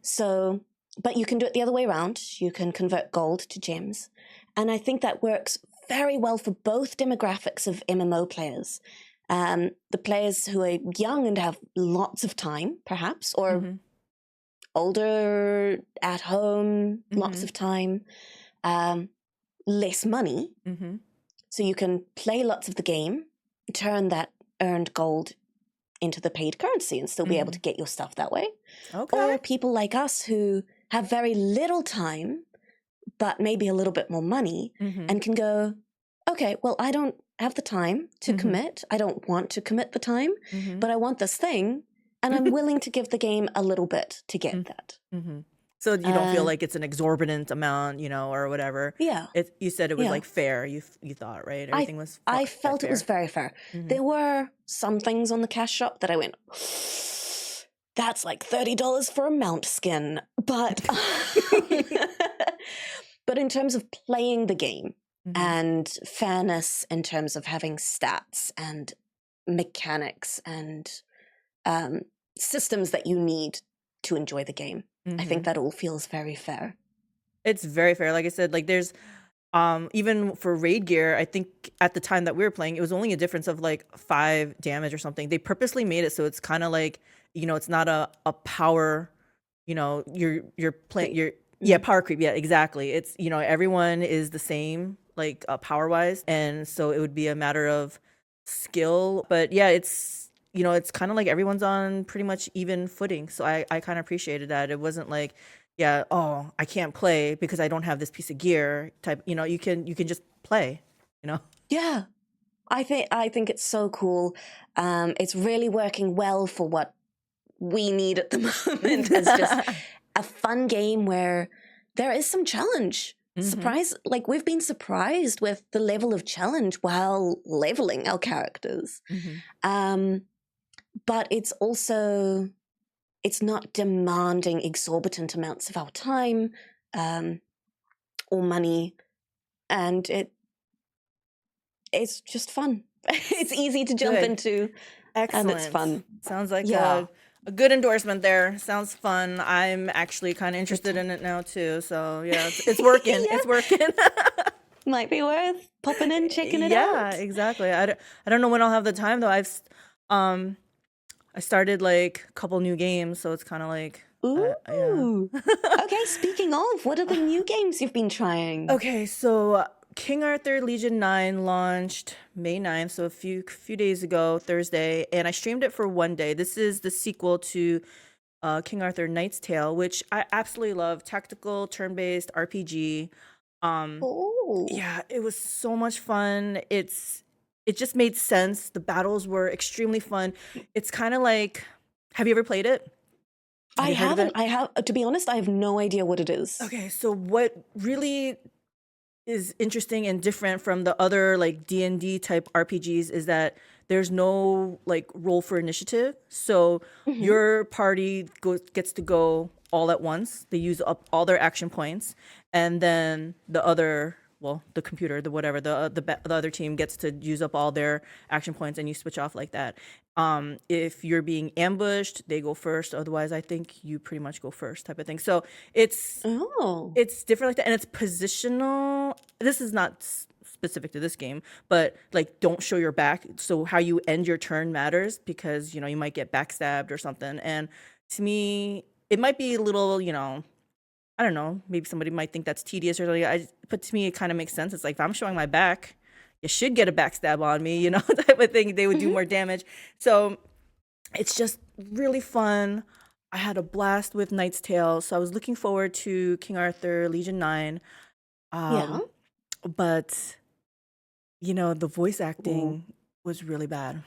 So, but you can do it the other way around. You can convert gold to gems. And I think that works very well for both demographics of MMO players. The players who are young and have lots of time, perhaps, or older, at home, lots of time, less money. So you can play lots of the game, turn that earned gold into the paid currency and still be able to get your stuff that way. Okay. Or people like us who have very little time, but maybe a little bit more money and can go, okay, well, I don't have the time to commit. I don't want to commit the time, but I want this thing. And I'm willing to give the game a little bit to get that. So you don't feel like it's an exorbitant amount, or whatever. Yeah. You said it was Yeah. like fair. You thought, right? Everything was. I felt it was fair. very fair. There were some things on the cash shop that I went, that's like $30 for a mount skin. But but in terms of playing the game and fairness in terms of having stats and mechanics and systems that you need to enjoy the game, I think that all feels very fair. It's very fair. Like I said, like there's even for raid gear, I think at the time that we were playing, it was only a difference of like 5 damage or something. They purposely made it so it's kind of like, it's not a power, you're playing power creep. Yeah, exactly. It's, everyone is the same, like power wise. And so it would be a matter of skill. But yeah, it's, it's kind of like everyone's on pretty much even footing. So I kind of appreciated that. It wasn't like, yeah, oh, I can't play because I don't have this piece of gear type, you can just play, Yeah. I think it's so cool. It's really working well for what we need at the moment. It's just a fun game where there is some challenge. Surprise, like we've been surprised with the level of challenge while leveling our characters. But it's also, it's not demanding exorbitant amounts of our time or money. And it's just fun. It's easy to jump into. Excellent. And it's fun. Sounds like a good endorsement there. Sounds fun. I'm actually kind of interested in it now too. So yeah, it's working. It's working. Might be worth popping in, checking it out. Yeah, exactly. I don't know when I'll have the time though. I started like a couple new games, so it's kind of like ooh. Okay, speaking of, what are the new games you've been trying? Okay, so King Arthur Legion 9 launched May 9th, so a few days ago, Thursday, and I streamed it for one day. This is the sequel to King Arthur Knight's Tale, which I absolutely love. Tactical, turn-based RPG. Yeah, it was so much fun. It just made sense. The battles were extremely fun. It's kind of like, have you ever played it? I haven't. I have, to be honest, I have no idea what it is. Okay, so what really is interesting and different from the other like D&D type RPGs is that there's no like roll for initiative. So Mm-hmm. your party gets to go all at once. They use up all their action points, and then the other, well, the computer, the whatever, the other team gets to use up all their action points, and you switch off like that. If you're being ambushed, they go first. Otherwise, I think you pretty much go first, type of thing. So Oh. it's different like that, and it's positional. This is not specific to this game, but like don't show your back. So how you end your turn matters, because you might get backstabbed or something. And to me, it might be a little, I don't know, maybe somebody might think that's tedious or something. But to me, it kind of makes sense. It's like, if I'm showing my back, you should get a backstab on me, type of thing. They would do Mm-hmm. more damage. So it's just really fun. I had a blast with Knight's Tale, so I was looking forward to King Arthur Legion 9. Yeah. Um, but the voice Ooh. acting was really bad.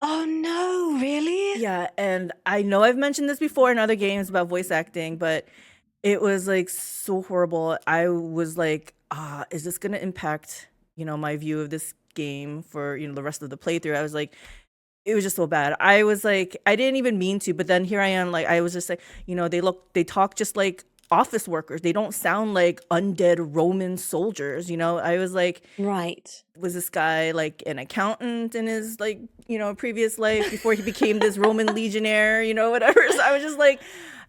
Oh no, really? Yeah, and I know I've mentioned this before in other games about voice acting, but it was like so horrible. I was like, is this gonna impact, my view of this game for, the rest of the playthrough? I was like, it was just so bad. I was like, I didn't even mean to, but then here I am, like, I was just like, they talk just like office workers. They don't sound like undead Roman soldiers, I was like, Right. was this guy like an accountant in his like, previous life before he became this Roman legionnaire, whatever. So I was just like,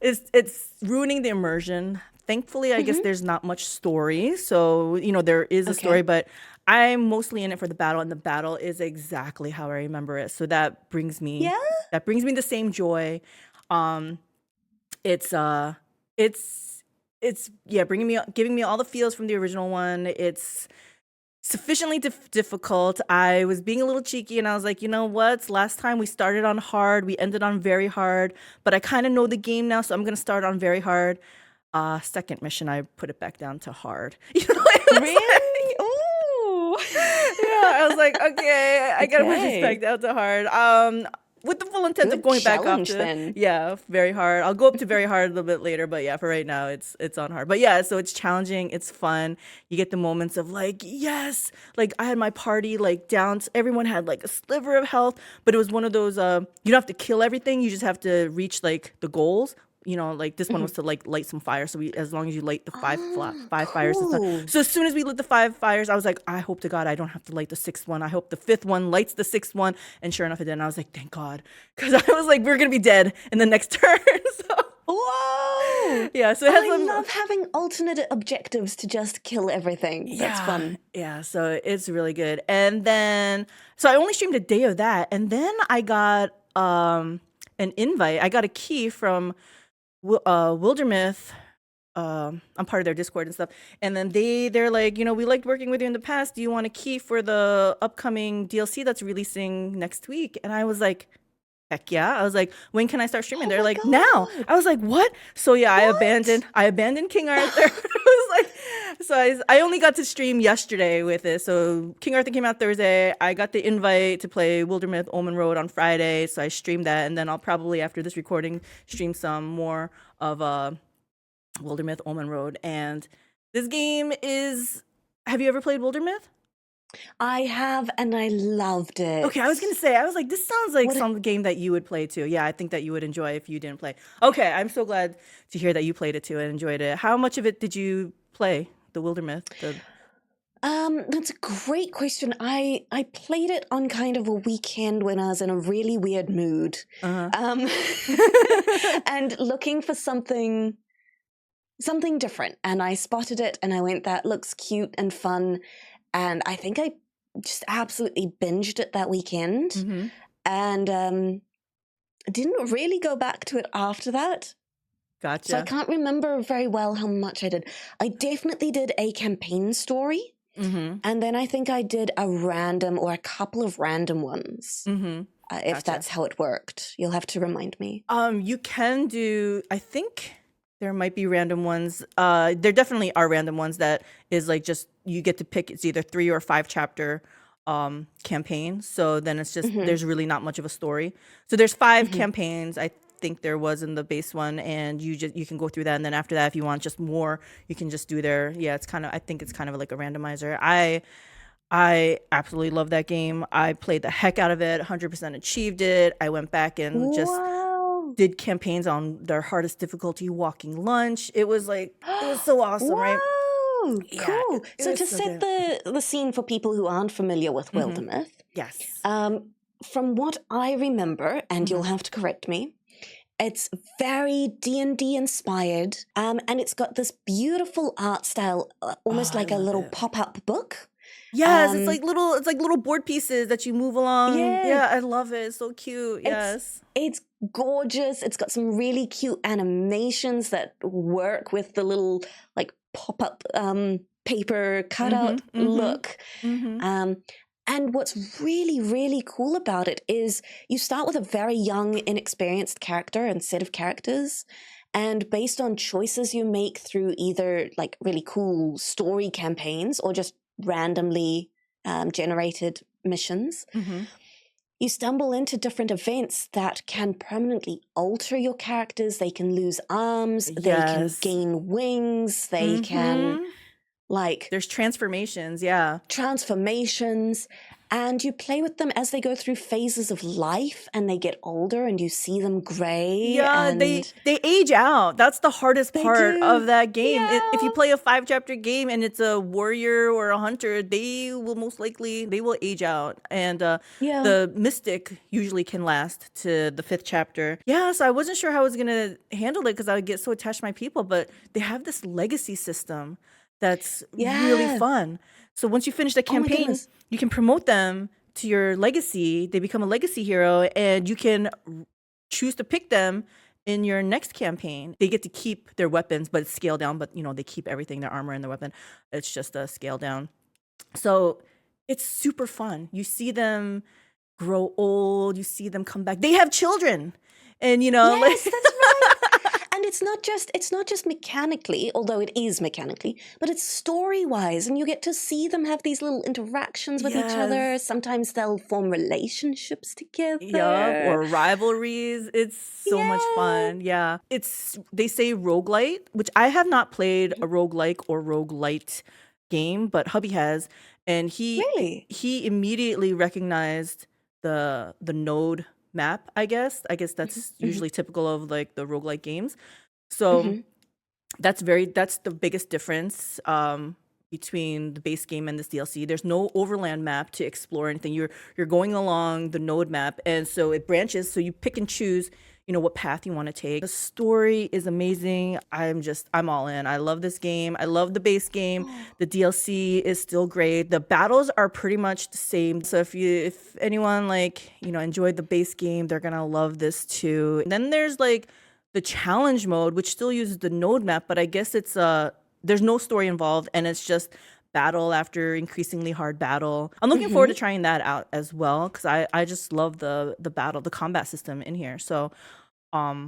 it's ruining the immersion. Thankfully, I guess Mm-hmm. there's not much story. So, there is a story, Okay. but I'm mostly in it for the battle, and the battle is exactly how I remember it. So Yeah. that brings me the same joy. Um, it's it's yeah, giving me all the feels from the original one. It's sufficiently difficult. I was being a little cheeky, and I was like, you know what? Last time we started on hard, we ended on very hard, but I kind of know the game now, so I'm gonna start on very hard. Second mission, I put it back down to hard. It was Really? Ooh. yeah, I was like, okay, I gotta put this back Okay. down to hard. With the full intent of Good going back up challenge to, then. yeah, very hard. I'll go up to very hard a little bit later, but yeah, for right now, it's on hard. But yeah, so it's challenging, it's fun. You get the moments of like, yes, like I had my party like down. Everyone had like a sliver of health, but it was one of those. You don't have to kill everything. You just have to reach like the goals. Like this one Mhm. was to like light some fire. So as long as you light the Ah, five fires and stuff. cool. So as soon as we lit the five fires, I was like, I hope to God I don't have to light the sixth one. I hope the fifth one lights the sixth one. And sure enough, it did. And I was like, thank God, because I was like, we're gonna be dead in the next turn. So Whoa! yeah, so it has I some. love having alternate objectives to just kill everything. That's Yeah, fun. yeah. So it's really good. And then, so I only streamed a day of that, and then I got an invite. I got a key from Wildermyth. I'm part of their Discord and stuff. And then they're like, we liked working with you in the past. Do you want a key for the upcoming DLC that's releasing next week? And I was like, heck yeah. I was like, when can I start streaming? Oh They're my like, now. God. I was like, what? So yeah, What? I abandoned King Arthur. I was like, so I only got to stream yesterday with it. So King Arthur came out Thursday. I got the invite to play Wildermyth Omen Road on Friday. So I streamed that. And then I'll probably, after this recording, stream some more of Wildermyth Omen Road. And this game is, have you ever played Wildermyth? I have, and I loved it. Okay, I was gonna say, I was like, this sounds like What a- some game that you would play too. Yeah, I think that you would enjoy if you didn't play. Okay, I'm so glad to hear that you played it too and enjoyed it. How much of it did you play, the Wildermyth? That's a great question. I played it on kind of a weekend when I was in a really weird mood. Uh-huh. And looking for something different. And I spotted it and I went, that looks cute and fun. And I think I just absolutely binged it that weekend. Mm-hmm. And didn't really go back to it after that. Gotcha. So I can't remember very well how much I did. I definitely did a campaign story. Mm-hmm. And then I think I did a random or a couple of random ones. Mm-hmm. If Gotcha. that's how it worked. You'll have to remind me. You can do, I think there might be random ones. There definitely are random ones that is like just, you get to pick, it's either 3 or 5 chapter campaign. So then it's just, Mhm. there's really not much of a story. So there's 5 Mhm. campaigns, I think there was in the base one, and you can go through that, and then after that, if you want just more, you can just do I think it's kind of like a randomizer. I absolutely love that game. I played the heck out of it, 100% achieved it. I went back and just Wow. did campaigns on their hardest difficulty, walking lunch. It was so awesome, right? Wow, Yeah, cool. it So was to so set good. the scene for people who aren't familiar with Hmm. Wildermyth, Yes. from what I remember, and you'll Hmm. have to correct me, it's very D&D inspired, and it's got this beautiful art style, Oh, almost I like a love little it. pop-up book. Yes, Um, it's like little board pieces that you move along. yeah, Yeah, I love it. It's so cute. it's Yes. it's gorgeous. It's got some really cute animations that work with the little like pop-up paper Mhm. cutout Mhm. look. Mhm. Um, and what's really, really cool about it is you start with a very young, inexperienced character and set of characters. And based on choices you make through either like really cool story campaigns or just randomly generated missions, Mhm. you stumble into different events that can permanently alter your characters. They can lose arms, they can Yes. gain wings, they can Mhm. like There's transformations. Yeah. transformations, and you play with them as they go through phases of life and they get older and you see them gray Yeah, and they age out. That's the hardest they part of do. that game. If Yeah. you play a 5 chapter game and it's a warrior or a hunter, they will age out. And Yeah. the mystic usually can last to the 5th chapter. Yeah, so I wasn't sure how I was gonna handle it because I would get so attached to my people, but they have this legacy system that's really Yeah. fun. So once you finish the Oh my campaign, goodness. you can promote them to your legacy. They become a legacy hero, and you can choose to pick them in your next campaign. They get to keep their weapons, but it's scaled down. But they keep everything, their armor and their weapon. It's just a scale down. So it's super fun. You see them grow old. You see them come back. They have children, and like. Yes, that's right. And it's not just mechanically, although it is mechanically, but it's story-wise, and you get to see them have these little interactions with each other. Yes. Sometimes they'll form relationships Yup, together. or rivalries. It's so much Yeah. fun. Yeah. They say roguelite, which I have not played Mhm. a roguelike or roguelite game, but hubby has. And Really? he immediately recognized the node map, I guess. I guess Mhm, that's mhm, usually typical of like the roguelike games. So mhm. that's the biggest difference between the base game and this DLC. There's no overland map to explore anything. You're going along the node map, and so it branches. So you pick and choose, what path you want to take. The story is amazing. I'm all in. I love this game. I love the base game. Oh, The DLC is still great. The battles are pretty much the same. So if anyone enjoyed the base game, they're gonna love this too. And then there's like the challenge mode, which still uses the node map, but I guess there's no story involved, and it's just battle after increasingly hard battle. I'm looking forward to mhm. trying that out as well because I just love the combat system in here. So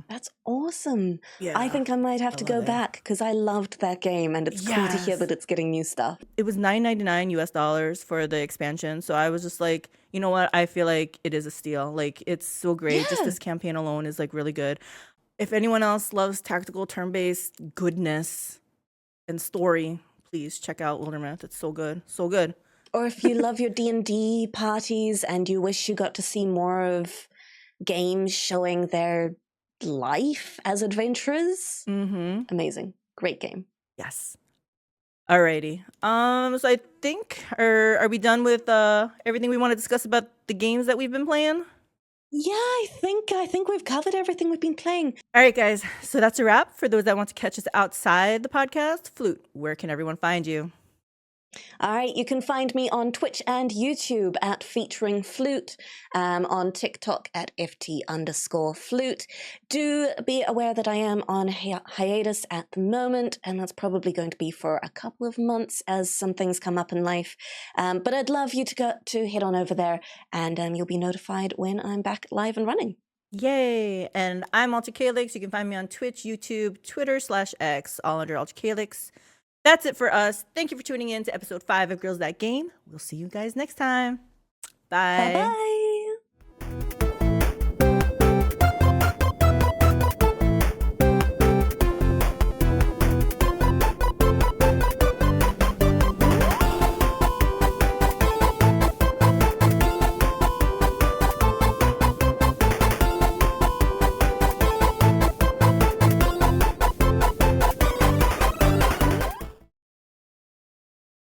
That's awesome. I yeah, think I might have I to love go it. back because I loved that game, and it's cool to hear Yes. that it's getting new stuff. It was $9.99 US for the expansion. So I was just like, you know what? I feel like it is a steal. Like it's so great. Just Yeah. this campaign alone is like really good. If anyone else loves tactical turn-based goodness and story, please check out Wildermyth. It's so good. So good. Or if you love your D&D parties and you wish you got to see more of games showing their life as adventurers, Mm-hmm. amazing. Great game. Yes. Alrighty. So I think are we done with everything we want to discuss about the games that we've been playing? Yeah, I think we've covered everything we've been playing. All right, guys. So that's a wrap. For those that want to catch us outside the podcast, Flute, where can everyone find you? All right, you can find me on Twitch and YouTube at featuringFlewt, on TikTok at FT_flute. Do be aware that I am on hiatus at the moment, and that's probably going to be for a couple of months as some things come up in life. But I'd love you to head on over there, and you'll be notified when I'm back live and running. Yay! And I'm AlteredCalyx. You can find me on Twitch, YouTube, Twitter/X, all under AlteredCalyx. That's it for us. Thank you for tuning in to episode 5 of Girls That Game. We'll see you guys next time. Bye. Bye-bye!